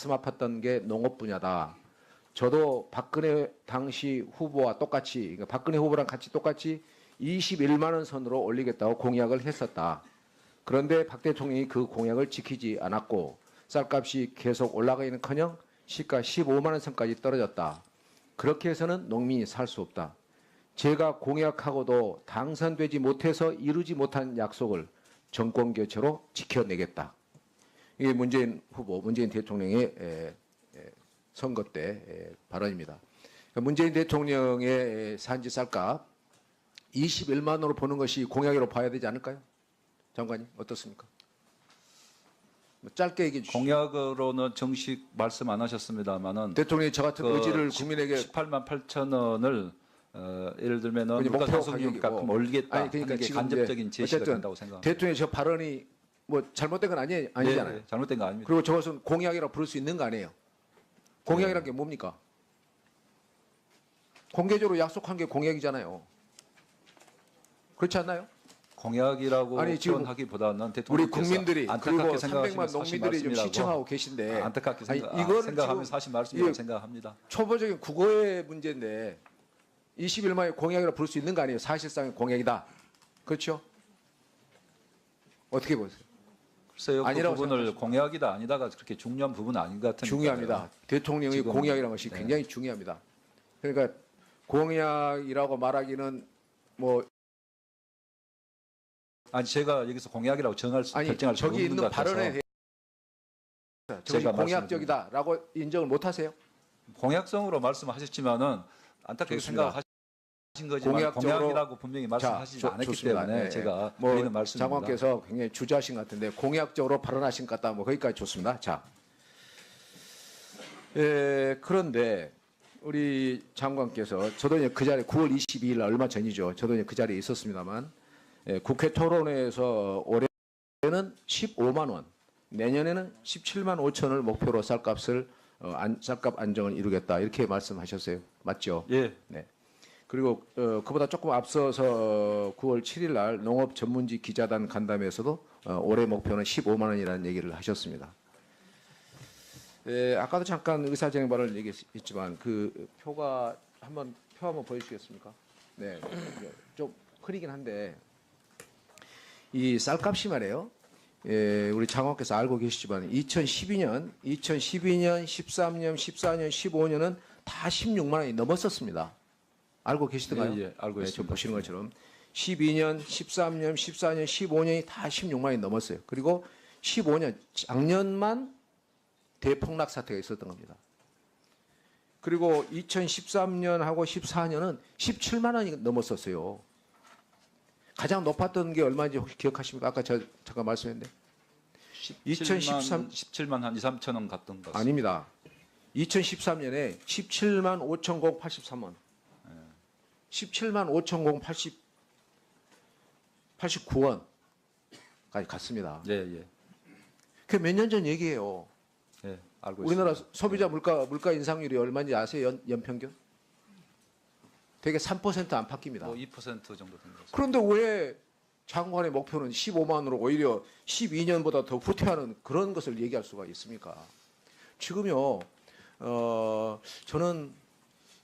가슴 아팠던 게 농업 분야다. 저도 박근혜 당시 후보와 똑같이, 그러니까 박근혜 후보랑 같이 똑같이 21만 원 선으로 올리겠다고 공약을 했었다. 그런데 박 대통령이 그 공약을 지키지 않았고 쌀값이 계속 올라가기는커녕 시가 15만 원 선까지 떨어졌다. 그렇게 해서는 농민이 살 수 없다. 제가 공약하고도 당선되지 못해서 이루지 못한 약속을 정권 교체로 지켜내겠다. 이게 문재인 후보, 문재인 대통령의 선거 때 발언입니다. 문재인 대통령의 산지 쌀값 21만 원으로 보는 것이 공약으로 봐야 되지 않을까요? 장관님 어떻습니까? 짧게 얘기해 주시죠. 공약으로는 정식 말씀 안 하셨습니다만은 대통령이 저 같은 의지를 국민에게 18만 8천 원을 예를 들면은 물가 상승률 올리겠다 아니, 그러니까 하는 게 지금 간접적인 제시가 어쨌든 된다고 생각합니다. 대통령의 저 발언이 뭐 잘못된 건 아니잖아요. 네, 잘못된 거 아닙니다. 그리고 저것은 공약이라고 부를 수 있는 거 아니에요. 공약이라는 게 뭡니까? 공개적으로 약속한 게 공약이잖아요. 그렇지 않나요? 공약이라고 아니, 지금 표현하기보다는 우리 대통령께서 국민들이 그리고 안타깝게 300만 생각하시면서 농민들이 좀 시청하고 계신데 안타깝게 이거를 생각하면서 하신 말씀이라고 생각합니다. 초보적인 국어의 문제인데 21만의 공약이라고 부를 수 있는 거 아니에요. 사실상의 공약이다. 그렇죠? 어떻게 보세요? 글쎄요, 그 아니라고 부분을 생각하십니까? 공약이다 아니다가 그렇게 중요한 부분은 아닌 것 같은데. 중요합니다. 대통령의 지금, 공약이라는 것이 네. 굉장히 중요합니다. 그러니까 공약이라고 말하기는 뭐 아니 제가 여기서 공약이라고 결정할 수 저기 없는 있는 것 같아서 발언에 저것이 제가 공약적이다라고 인정을 못하세요? 공약성으로 말씀하셨지만은 안타깝게 좋습니다. 생각하신 거지만 공약이라고 분명히 말씀하시지 않았기 좋습니다. 때문에 네. 제가 뭐 드리는 말씀입니다. 장관께서 굉장히 주저하신 것 같은데 공약적으로 발언하신 것 같다. 뭐 거기까지 좋습니다. 자, 그런데 우리 장관께서 저도 이제 그 자리에 9월 22일 날 얼마 전이죠. 저도 이제 그 자리에 있었습니다만 국회 토론회에서 올해는 15만 원, 내년에는 17만 5천을 목표로 쌀값을 쌀값 안정을 이루겠다 이렇게 말씀하셨어요. 맞죠? 예. 네. 그리고 그보다 조금 앞서서 9월 7일 날 농업 전문지 기자단 간담회에서도 올해 목표는 15만 원이라는 얘기를 하셨습니다. 아까도 잠깐 의사정의발언을 얘기했지만 그 표가 표 한번 보여주시겠습니까? 네, 좀 흐리긴 한데 이 쌀값이 말이에요. 우리 장관께서 알고 계시지만 2012년, 13년, 14년, 15년은 다 16만 원이 넘었었습니다. 알고 계시던가요? 예, 알고 네, 있습니다. 저 보시는 것처럼 12년, 13년, 14년, 15년이 다 16만 원이 넘었어요. 그리고 15년 작년만 대폭락 사태가 있었던 겁니다. 그리고 2013년하고 14년은 17만 원이 넘었었어요. 가장 높았던 게 얼마인지 혹시 기억하십니까? 아까 저 잠깐 말씀했는데 17만 한 2, 3천 원 갔던 것 같습니다. 아닙니다. 2013년에 17만 5,083원 17만 5,089원까지 갔습니다. 예, 예. 그게 몇 년 전 얘기예요. 예, 알고 우리나라 있습니다. 소비자 물가 인상률이 얼마인지 아세요? 연평균? 되게 3% 안팎입니다. 뭐 2% 정도 된 것 같습니다. 그런데 왜 장관의 목표는 15만으로 오히려 12년보다 더 후퇴하는 그런 것을 얘기할 수가 있습니까? 지금요, 저는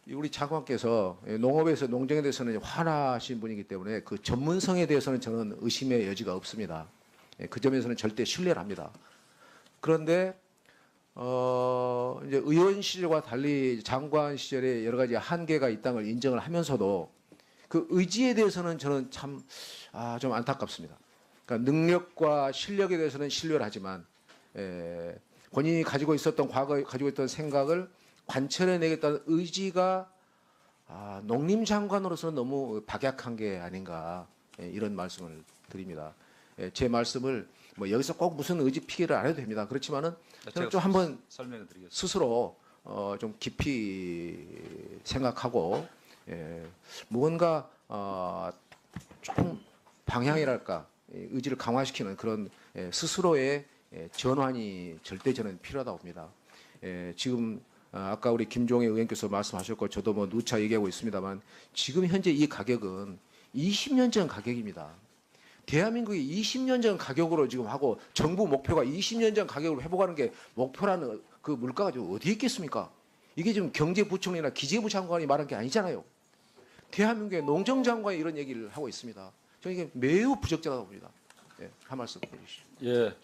우리 장관께서 농업에서 농정에 대해서는 화나신 분이기 때문에 그 전문성에 대해서는 저는 의심의 여지가 없습니다. 그 점에서는 절대 신뢰를 합니다. 그런데 이제 의원 시절과 달리 장관 시절에 여러 가지 한계가 있다는 걸 인정을 하면서도 그 의지에 대해서는 저는 참 좀 안타깝습니다. 그러니까 능력과 실력에 대해서는 신뢰를 하지만 본인이 가지고 있었던 과거에 가지고 있던 생각을 관철해내겠다는 의지가 농림장관으로서는 너무 박약한 게 아닌가 이런 말씀을 드립니다. 제 말씀을 뭐 여기서 꼭 무슨 의지 피기를 안 해도 됩니다. 그렇지만은 저는 좀 한번 설명을 드리겠습니다. 스스로 좀 깊이 생각하고 무언가 조금 방향이랄까 의지를 강화시키는 그런 스스로의 전환이 절대 저는 필요하다고 봅니다. 지금 아까 우리 김종애 의원께서 말씀하셨고 저도 뭐 누차 얘기하고 있습니다만 지금 현재 이 가격은 20년 전 가격입니다. 대한민국이 20년 전 가격으로 지금 하고 정부 목표가 20년 전 가격으로 회복하는 게 목표라는 그 물가가 좀 어디에 있겠습니까? 이게 지금 경제부총리나 기재부 장관이 말한 게 아니잖아요. 대한민국의 농정장관이 이런 얘기를 하고 있습니다. 저는 이게 매우 부적절하다고 봅니다. 예, 한 말씀 해주시죠. 예,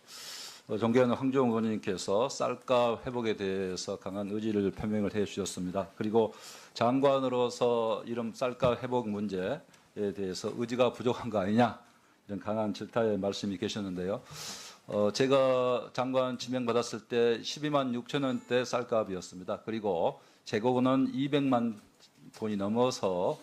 존경하는 황교안 의원님께서 쌀값 회복에 대해서 강한 의지를 표명을 해주셨습니다. 그리고 장관으로서 이런 쌀값 회복 문제에 대해서 의지가 부족한 거 아니냐 이런 강한 질타의 말씀이 계셨는데요. 제가 장관 지명받았을 때 12만 6천 원대 쌀값이었습니다. 그리고 재고는 200만 돈이 넘어서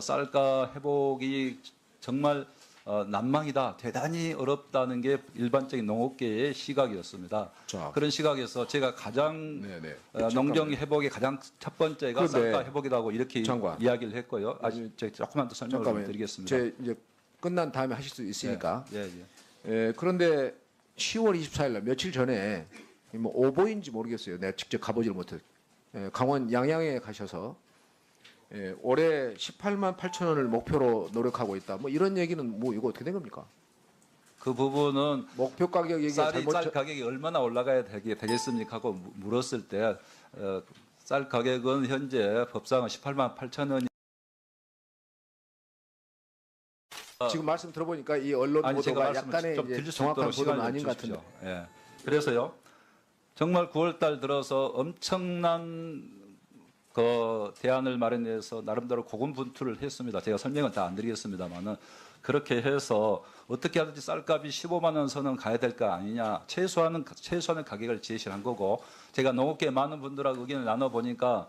쌀값 회복이 정말 난망이다, 대단히 어렵다는 게 일반적인 농업계의 시각이었습니다. 자. 그런 시각에서 제가 가장 네네. 농경 회복의 가장 첫 번째가 그런데 쌀값 회복이라고 이렇게 장관. 이야기를 했고요. 제가 조금만 더 설명을 좀 드리겠습니다. 제 이제 끝난 다음에 하실 수 있으니까. 예, 예. 예, 그런데 10월 24일 날 며칠 전에 뭐 오보인지 모르겠어요. 내가 직접 가보지를 못해. 예, 강원 양양에 가셔서 예, 올해 18만 8천 원을 목표로 노력하고 있다. 뭐 이런 얘기는 뭐 이거 어떻게 된 겁니까? 그 부분은 목표 가격 얘기가 쌀 가격이 얼마나 올라가야 되겠습니까 하고 물었을 때 쌀 가격은 현재 법상은 18만 8천 원이 지금 말씀 들어보니까 이 언론 아니 제가 보도가 말씀을 약간의 좀 이제 드릴 수 정확한 있도록 보도는 시간을 아닌 것 주십시오. 같은데. 예. 그래서요. 정말 9월달 들어서 엄청난 그 대안을 마련해서 나름대로 고군분투를 했습니다. 제가 설명은 다 안 드리겠습니다만은 그렇게 해서 어떻게 하든지 쌀값이 15만 원 선은 가야 될 거 아니냐. 최소한의 가격을 제시를 한 거고 제가 농업계 많은 분들하고 의견을 나눠 보니까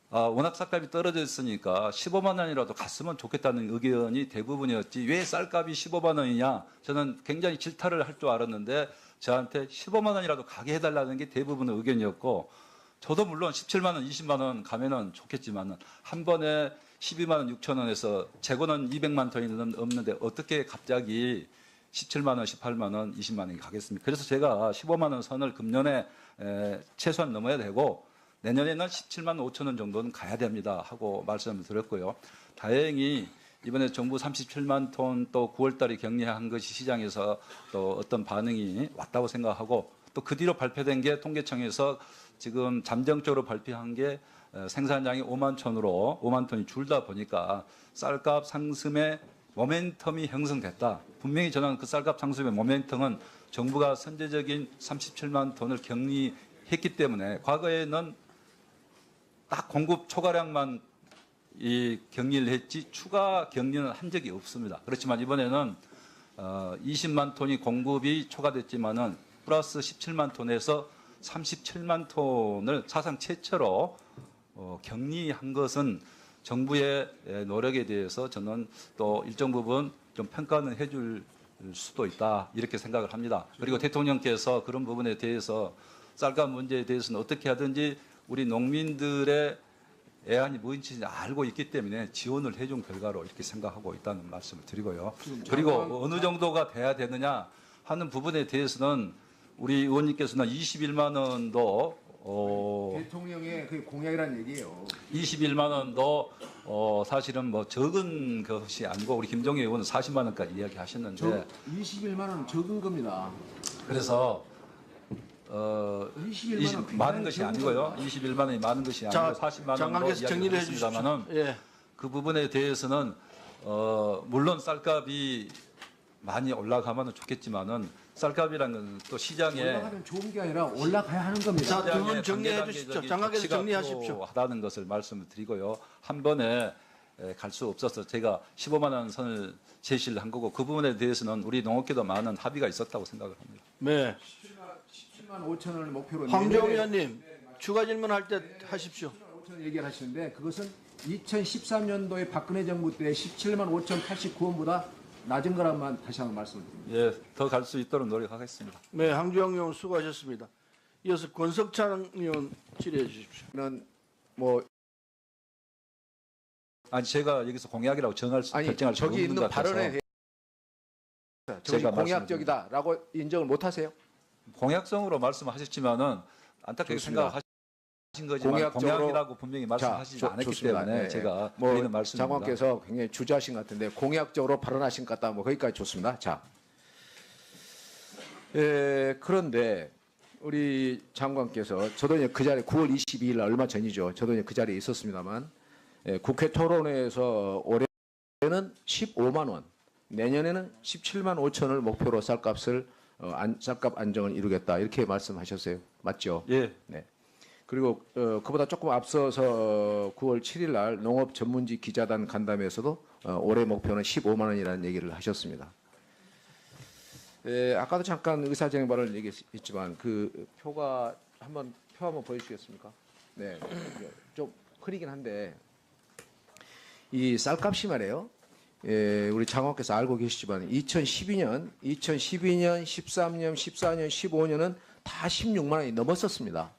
워낙 쌀값이 떨어져 있으니까 15만 원이라도 갔으면 좋겠다는 의견이 대부분이었지 왜 쌀값이 15만 원이냐 저는 굉장히 질타를 할 줄 알았는데 저한테 15만 원이라도 가게 해달라는 게 대부분의 의견이었고 저도 물론 17만 원, 20만 원 가면은 좋겠지만은 한 번에 12만 원 6천 원에서 재고는 200만 톤이 넘는데 어떻게 갑자기 17만 원, 18만 원, 20만 원이 가겠습니까? 그래서 제가 15만 원 선을 금년에 최소한 넘어야 되고 내년에는 17만 5천 원 정도는 가야 됩니다 하고 말씀을 드렸고요. 다행히 이번에 정부 37만 톤 또 9월 달에 격리한 것이 시장에서 또 어떤 반응이 왔다고 생각하고 또 그 뒤로 발표된 게 통계청에서 지금 잠정적으로 발표한 게 생산량이 5만 톤이 줄다 보니까 쌀값 상승의 모멘텀이 형성됐다. 분명히 저는 그 쌀값 상승의 모멘텀은 정부가 선제적인 37만 톤을 격리했기 때문에 과거에는 딱 공급 초과량만 이 격리를 했지 추가 격리는 한 적이 없습니다. 그렇지만 이번에는 20만 톤이 공급이 초과됐지만은 플러스 17만 톤에서 37만 톤을 사상 최초로 격리한 것은 정부의 노력에 대해서 저는 또 일정 부분 좀 평가는 해줄 수도 있다 이렇게 생각을 합니다. 그리고 대통령께서 그런 부분에 대해서 쌀값 문제에 대해서는 어떻게 하든지 우리 농민들의 애안이 뭔지 알고 있기 때문에 지원을 해준 결과로 이렇게 생각하고 있다는 말씀을 드리고요. 그리고 어느 정도가 돼야 되느냐 하는 부분에 대해서는 우리 의원님께서는 21만 원도 대통령의 그 공약이라는 얘기예요. 21만 원도 사실은 뭐 적은 것이 아니고 우리 김종인 의원은 40만 원까지 이야기하셨는데 21만 원 적은 겁니다. 그래서 21만 원 많은 것이 아니고요. 21만 원이 많은 것이 아니고 40만 원도 장관께서 정리를 이야기했습니다만은 해주십시오. 예. 그 부분에 대해서는 물론 쌀값이 많이 올라가면 좋겠지만은 쌀값이라는 건 또 시장에 올라가면 좋은 게 아니라 올라가야 하는 겁니다. 자, 두 분 정리해 주십시오. 장관께서 정리하십시오. 하다는 것을 말씀을 드리고요. 한 번에 갈 수 없어서 제가 15만 원 선을 제시를 한 거고 그 부분에 대해서는 우리 농업계도 많은 합의가 있었다고 생각을 합니다. 네. 17만 5천 원을 목표로 황교안 의원님 추가 질문할 때 하십시오. 5천 원 얘기를 하시는데 그것은 2013년도에 박근혜 정부 때 17만 5천 89원보다 낮은 거란만 다시 한번 말씀을 드립니다. 예, 더 갈 수 있도록 노력하겠습니다. 네, 황교안 의원 수고하셨습니다. 이어서 권석찬 의원 질의해 주십시오. 저는 뭐 아니 제가 여기서 공약이라고 결정할 수 저기 없는 있는 것 같아서 발언에 대해 저기 제가 공약적이다라고 인정을 못하세요? 공약성으로 말씀하셨지만은 안타깝게 좋습니다. 생각하신 거지만 공약적으로- 공약이라고 분명히 말씀하시지 않았기 좋습니다. 때문에 네. 제가 뭐 드리는 말씀입니다. 장관께서 굉장히 주저하신 것 같은데 공약적으로 발언하신 것 같다. 뭐 거기까지 좋습니다. 자, 그런데 우리 장관께서 저도 이제 그 자리에 9월 22일 날 얼마 전이죠. 저도 이제 그 자리에 있었습니다만 국회 토론회에서 올해는 15만 원, 내년에는 17만 5천을 목표로 쌀값을 쌀값 안정을 이루겠다 이렇게 말씀하셨어요. 맞죠? 예. 네. 그리고 그보다 조금 앞서서 9월 7일 날 농업 전문지 기자단 간담회에서도 올해 목표는 15만 원이라는 얘기를 하셨습니다. 아까도 잠깐 의사정발을 얘기했지만 그 표가 표 한번 보여주시겠습니까? 네, 좀 흐리긴 한데 이 쌀값이 말이에요. 우리 장관께서 알고 계시지만 2012년, 13년, 14년, 15년은 다 16만 원이 넘었었습니다.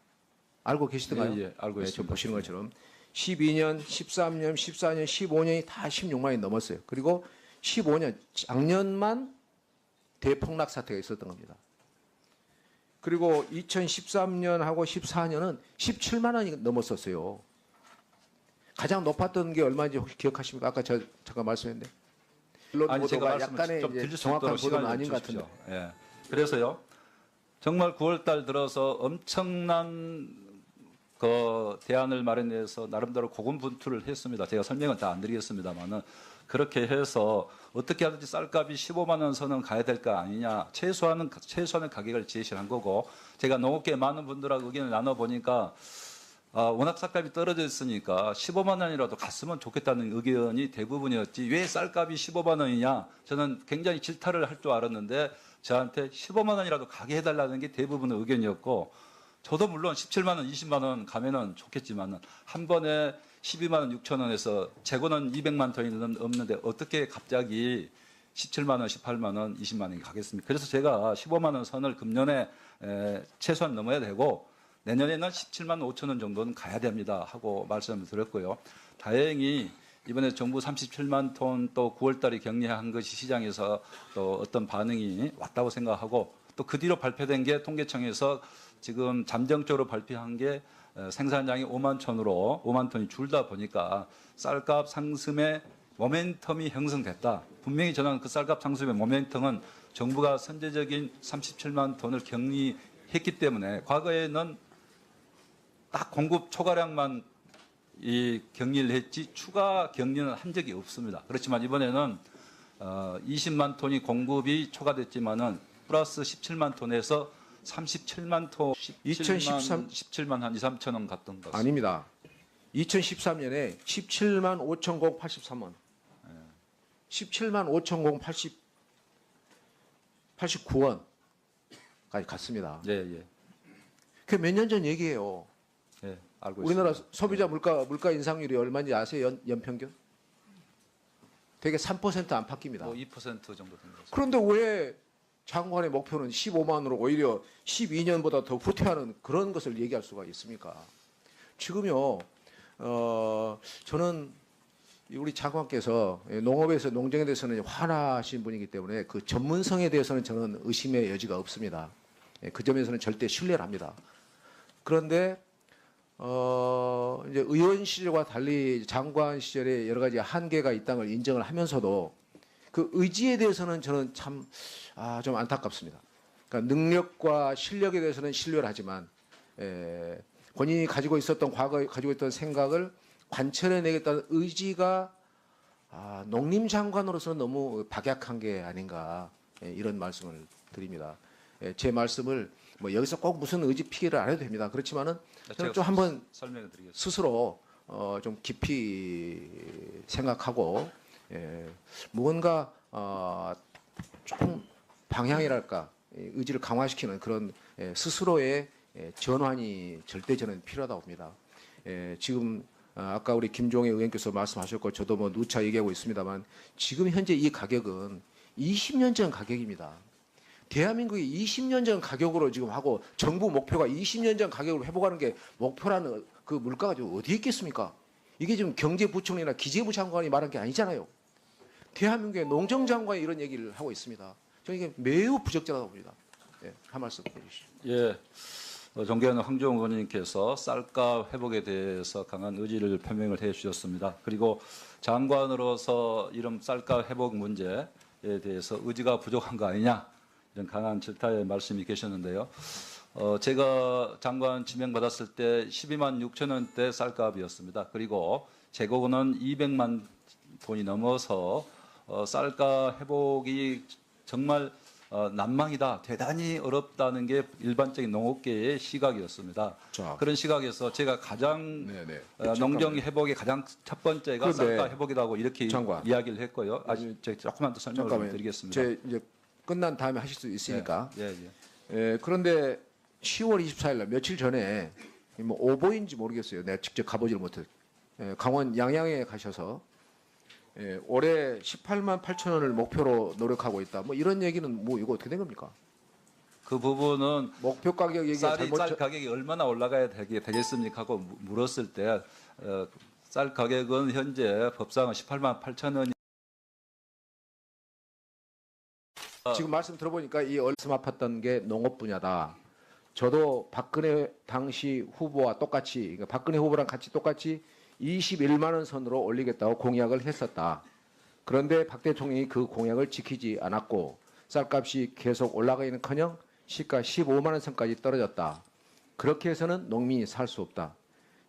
알고 계시던가요? 예, 알고 네, 있습니다. 저 보시는 것처럼 12년, 13년, 14년, 15년이 다 16만 원이 넘었어요. 그리고 15년 작년만 대폭락 사태가 있었던 겁니다. 그리고 2013년하고 14년은 17만 원이 넘었었어요. 가장 높았던 게 얼마인지 혹시 기억하십니까? 아까 저 잠깐 말씀했는데. 아니 제가 말씀을 약간의 좀 이제 드릴 수 정확한 있도록 보도는 시간을 아닌 것 주십시오. 같은데. 예. 그래서요. 정말 9월달 들어서 엄청난 그 대안을 마련해서 나름대로 고군분투를 했습니다. 제가 설명은 다 안 드리겠습니다만은 그렇게 해서 어떻게 하든지 쌀값이 15만 원 선은 가야 될 거 아니냐. 최소한의 가격을 제시한 거고 제가 농업계 많은 분들하고 의견을 나눠 보니까 워낙 쌀값이 떨어져 있으니까 15만 원이라도 갔으면 좋겠다는 의견이 대부분이었지 왜 쌀값이 15만 원이냐 저는 굉장히 질타를 할 줄 알았는데 저한테 15만 원이라도 가게 해달라는 게 대부분의 의견이었고 저도 물론 17만 원, 20만 원 가면은 좋겠지만 한 번에 12만 원, 6천 원에서 재고는 200만 톤이 넘는데 어떻게 갑자기 17만 원, 18만 원, 20만 원이 가겠습니까? 그래서 제가 15만 원 선을 금년에 최소한 넘어야 되고 내년에는 17만 5천 원 정도는 가야 됩니다 하고 말씀을 드렸고요. 다행히 이번에 정부 37만 톤 또 9월 달에 격리한 것이 시장에서 또 어떤 반응이 왔다고 생각하고 또 그 뒤로 발표된 게 통계청에서 지금 잠정적으로 발표한 게 생산량이 5만 톤이 줄다 보니까 쌀값 상승의 모멘텀이 형성됐다. 분명히 저는 그 쌀값 상승의 모멘텀은 정부가 선제적인 37만 톤을 격리했기 때문에 과거에는 딱 공급 초과량만 이 격리를 했지 추가 격리는 한 적이 없습니다. 그렇지만 이번에는 20만 톤이 공급이 초과됐지만은 플러스 17만 톤에서 37만 톤, 17만 한 2, 3천 원 갔던 것 같습니다. 아닙니다. 2013년에 17만 5,083원. 17만 5,089원까지 갔습니다. 예, 예. 그게 몇 년 전 얘기예요. 예, 알고 우리나라 있습니다. 소비자 물가 인상률이 얼마인지 아세요? 연평균? 되게 3% 안팎입니다. 뭐 2% 정도 된 거죠. 그런데 왜 장관의 목표는 15만으로 오히려 12년보다 더 후퇴하는 그런 것을 얘기할 수가 있습니까? 지금요, 저는 우리 장관께서 농업에서 농정에 대해서는 화나신 분이기 때문에 그 전문성에 대해서는 저는 의심의 여지가 없습니다. 그 점에서는 절대 신뢰를 합니다. 그런데 이제 의원 시절과 달리 장관 시절에 여러 가지 한계가 있다는 걸 인정을 하면서도 그 의지에 대해서는 저는 참 좀 안타깝습니다. 그러니까 능력과 실력에 대해서는 신뢰를 하지만 본인이 가지고 있었던 과거에 가지고 있던 생각을 관철해내겠다는 의지가 농림장관으로서는 너무 박약한 게 아닌가 이런 말씀을 드립니다. 제 말씀을 뭐 여기서 꼭 무슨 의지 피기를 안 해도 됩니다. 그렇지만은 저는 좀 한번 설명을 드리겠습니다. 스스로 좀 깊이 생각하고 무언가 조금 방향이랄까 의지를 강화시키는 그런 스스로의 전환이 절대 저는 필요하다고 봅니다. 지금 아까 우리 김종애 의원께서 말씀하셨고 저도 뭐 누차 얘기하고 있습니다만 지금 현재 이 가격은 20년 전 가격입니다. 대한민국이 20년 전 가격으로 지금 하고 정부 목표가 20년 전 가격으로 회복하는 게 목표라는 그 물가가 지금 어디에 있겠습니까? 이게 지금 경제부총리나 기재부 장관이 말한 게 아니잖아요. 대한민국의 농정장관이 이런 얘기를 하고 있습니다. 저는 이게 매우 부적절하다고 봅니다. 한 말씀 해주시죠. 예. 존경하는 황교안 의원님께서 쌀값 회복에 대해서 강한 의지를 표명을 해 주셨습니다. 그리고 장관으로서 이런 쌀값 회복 문제에 대해서 의지가 부족한 거 아니냐 이런 강한 질타의 말씀이 계셨는데요. 제가 장관 지명받았을 때 12만 6천 원대 쌀값이었습니다. 그리고 재고는 200만 돈이 넘어서 쌀가 회복이 정말 난망이다, 대단히 어렵다는 게 일반적인 농업계의 시각이었습니다. 자. 그런 시각에서 제가 가장 네네. 농경 회복의 가장 첫 번째가 그런데 쌀가 회복이라고 이렇게 장관. 이야기를 했고요. 아주 제가 조금만 더 설명을 좀 잠깐만요. 드리겠습니다. 제 이제 끝난 다음에 하실 수 있으니까. 예, 예. 그런데 10월 24일 날 며칠 전에 뭐 오보인지 모르겠어요. 내가 직접 가보지를 못해. 강원 양양에 가셔서 올해 18만 8천 원을 목표로 노력하고 있다. 뭐 이런 얘기는 뭐 이거 어떻게 된 겁니까? 그 부분은 목표 가격 얘기가 쌀 가격이 얼마나 올라가야 되겠습니까 하고 물었을 때 쌀 가격은 현재 법상은 18만 8천 원이 지금 말씀 들어보니까 이 얼씀 아팠던 게 농업 분야다. 저도 박근혜 당시 후보와 똑같이, 그러니까 박근혜 후보랑 같이 똑같이 21만 원 선으로 올리겠다고 공약을 했었다. 그런데 박 대통령이 그 공약을 지키지 않았고 쌀값이 계속 올라가기는커녕 시가 15만 원 선까지 떨어졌다. 그렇게 해서는 농민이 살 수 없다.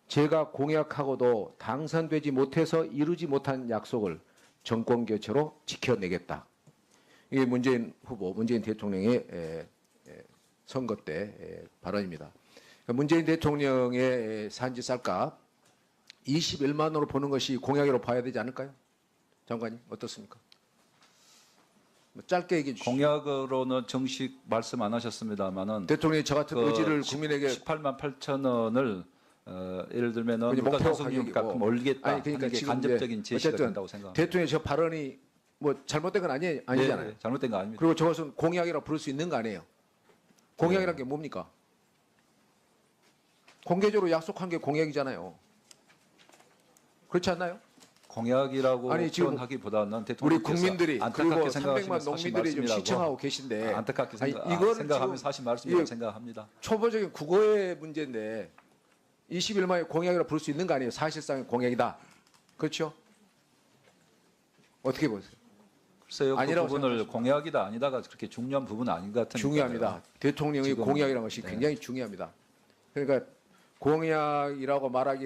제가 공약하고도 당선되지 못해서 이루지 못한 약속을 정권 교체로 지켜내겠다. 이게 문재인 후보, 문재인 대통령의 선거 때 발언입니다. 문재인 대통령의 산지 쌀값 21만 원으로 보는 것이 공약으로 봐야 되지 않을까요? 장관님 어떻습니까? 뭐 짧게 얘기해 주시죠. 공약으로는 정식 말씀 안 하셨습니다만은 대통령이 저 같은 의지를 국민에게 18만 8천 원을 예를 들면은 그게 물가 목표 상승률 값 가격이고. 올리겠다 아니, 그러니까 하는 게 지금 간접적인 이제 제시가 어쨌든 된다고 생각합니다. 대통령의 저 발언이 뭐 잘못된 건 아니잖아요. 예, 잘못된 거 아닙니다. 그리고 저것은 공약이라고 부를 수 있는 거 아니에요. 공약이라는 게 뭡니까? 공개적으로 약속한 게 공약이잖아요. 그렇지 않나요? 공약이라고 아니, 지금 표현하기보다는 우리 대통령께서 국민들이 그리고 안타깝게 생각하시면 300만 농민들이 좀 시청하고 계신데 안타깝게 아니, 생각, 이거를 생각하면서 지금 하신 말씀이라고 이게 생각합니다. 초보적인 국어의 문제인데 21만의 공약이라고 부를 수 있는 거 아니에요. 사실상의 공약이다. 그렇죠? 어떻게 보세요? 글쎄요, 그 아니라고 부분을 생각하십니까? 공약이다 아니다가 그렇게 중요한 부분은 아닌 것 같은데. 중요합니다. 대통령의 지금, 공약이라는 것이 네. 굉장히 중요합니다. 그러니까 공약이라고 말하기